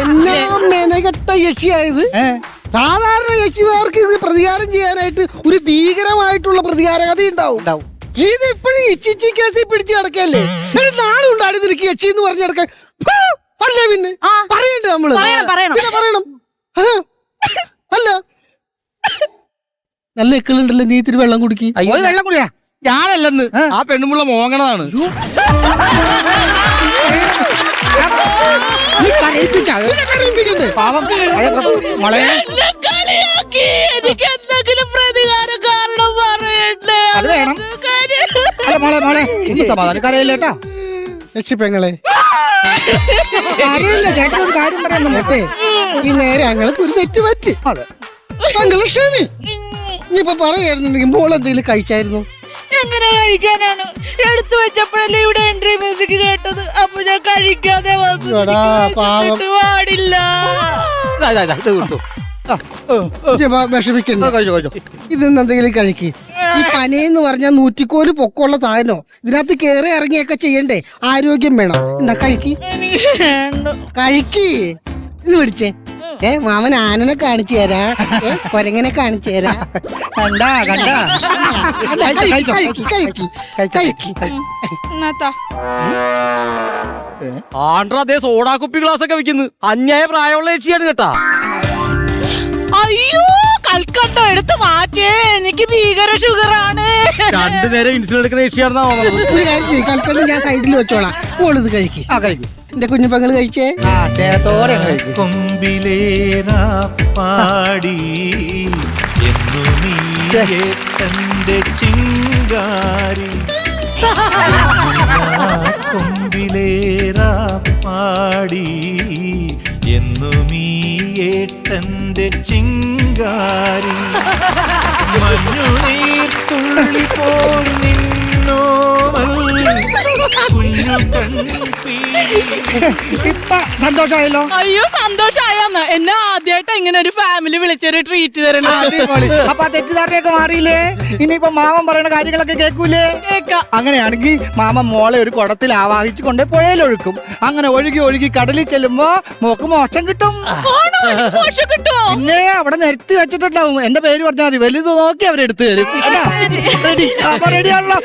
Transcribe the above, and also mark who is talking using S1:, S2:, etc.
S1: എന്നാ മെനകെട്ട യക്ഷിയായത്. സാധാരണ യക്ഷിമാർക്ക് ഇത് പ്രതികാരം ചെയ്യാനായിട്ട് ഒരു ഭീകരമായിട്ടുള്ള പ്രതികാര കഥ ഉണ്ടാവും. ഇത് ഇപ്പോഴും ഇച്ചിച്ചി കേസിൽ പിടിച്ച് കിടക്കല്ലേ. നാളുണ്ടാടി നിനക്ക് യക്ഷി എന്ന് പറഞ്ഞു കിടക്കാൻ. അല്ലേ പിന്നെ പറയണ്ടേ നമ്മള്? പിന്നെ പറയണം. അല്ല നല്ല എക്കളുണ്ടല്ലോ, നീ ഇത്തിരി വെള്ളം കുടിക്ക്.
S2: വെള്ളം കുടിയാ
S3: ഞാനല്ലെന്ന് ആ പെണ്ണുമുള്ള മോങ്ങണതാണ്.
S2: പാവം മോളെ,
S4: എനിക്ക് എന്തെങ്കിലും പ്രതികാരം കാരണം പറയണ്ടേ?
S2: അത് വേണം. മോളെ മോളെ ഒന്ന് സമാധാനം കരയില്ലേട്ടാ.
S1: രക്ഷിപ്പെങ്ങളെ
S2: അറിയില്ല ചേട്ടൻ ഒരു കാര്യം പറയാൻ മോട്ടെ.
S1: ഈ നേരെ ഞങ്ങൾക്ക് ഒരു തെറ്റ് പറ്റി. ഞങ്ങള് ക്ഷമി. ഇനിയിപ്പൊ പറയായിരുന്നുണ്ടെങ്കിൽ മോൾ എന്തെങ്കിലും കഴിച്ചായിരുന്നു?
S4: എങ്ങനെ കഴിക്കാനാണ്? എടുത്തു വെച്ചപ്പോഴല്ലേ ഇവിടെ എൻട്രി മ്യൂസിക് കേട്ടത്. അപ്പൊ ഞാൻ കഴിക്കാതെ പാടില്ല.
S1: വിഷമിക്കണ്ട, ഇതെന്ന് എന്തെങ്കിലും കഴിക്ക്. ഈ പനയെന്ന് പറഞ്ഞാൽ 100 പൊക്കമുള്ള സാധനോ, ഇതിനകത്ത് കേറി ഇറങ്ങിയൊക്കെ ചെയ്യണ്ടേ, ആരോഗ്യം വേണം. എന്നാ കഴിക്ക്. ഇത് പിടിച്ചേ. മാമൻ ആനനെ കാണിച്ചു തരാ, കൊരങ്ങനെ കാണിച്ചു തരാ.
S2: കണ്ടാ കണ്ടാ
S3: ആണ്ട്ര അതേ സോഡാ കുപ്പി ഗ്ലാസ് ഒക്കെ വിൽക്കുന്നു. അന്യായ പ്രായമുള്ള യക്ഷിയാണ് കേട്ടാ.
S4: അയ്യോ കൽക്കട്ട എടുത്ത് മാറ്റേ, എനിക്ക് ഭീകര ഷുഗറാണ്.
S3: 2 നേരം ഇൻസുലിൻ എടുക്കുന്ന യക്ഷിയാണെന്നാ തോന്നുന്നത്.
S1: ഒരു കാര്യം ചെയ്യും, കൽക്കണ്ട ഞാൻ സൈഡിൽ വെച്ചോളാം. മോളിത് കഴിക്കും.
S2: കഴിക്കും.
S1: എന്റെ കുഞ്ഞുപങ്ങൾ കഴിച്ചേ.
S5: കൊമ്പിലേറാ പാടി എന്നു നീയേ തന്റെ ചിങ്കാരി. കൊമ്പിലേറാ പാടി എന്നു നീയേട്ടന്റെ ചിങ്കാരി. മഞ്ഞുനീർത്തുള്ളി പോൽ നിന്നോമൽ കുഞ്ഞു കൺപീ.
S2: ഇപ്പൊ സന്തോഷമായല്ലോ.
S4: അയ്യോ സന്തോഷായെന്ന്. എന്നെ ആദ്യമായിട്ട് ഇങ്ങനെ ഒരു ഫാമിലി വിളിച്ചൊരു ട്രീറ്റ് തരണം.
S2: അപ്പൊ ആ തെറ്റിദ്ധാരണയൊക്കെ മാറിയില്ലേ? ഇനിയിപ്പൊ മാമൻ പറയുന്ന കാര്യങ്ങളൊക്കെ കേൾക്കൂലേ? അങ്ങനെയാണെങ്കിൽ മാമൻ മോളെ ഒരു കുടത്തിൽ ആവാഹിച്ചു കൊണ്ട് പുഴയിലൊഴുക്കും. അങ്ങനെ ഒഴുകി ഒഴുകി കടലിൽ ചെല്ലുമ്പോ മോക്ക് മോക്ഷം കിട്ടും. പിന്നെ അവിടെ നിരത്തി വെച്ചിട്ടുണ്ടാവും. എന്റെ പേര് പറഞ്ഞാൽ മതി, വലുത് നോക്കി അവരെടുത്തു തരും. റെഡി? അപ്പൊ റെഡിയാണല്ലോ.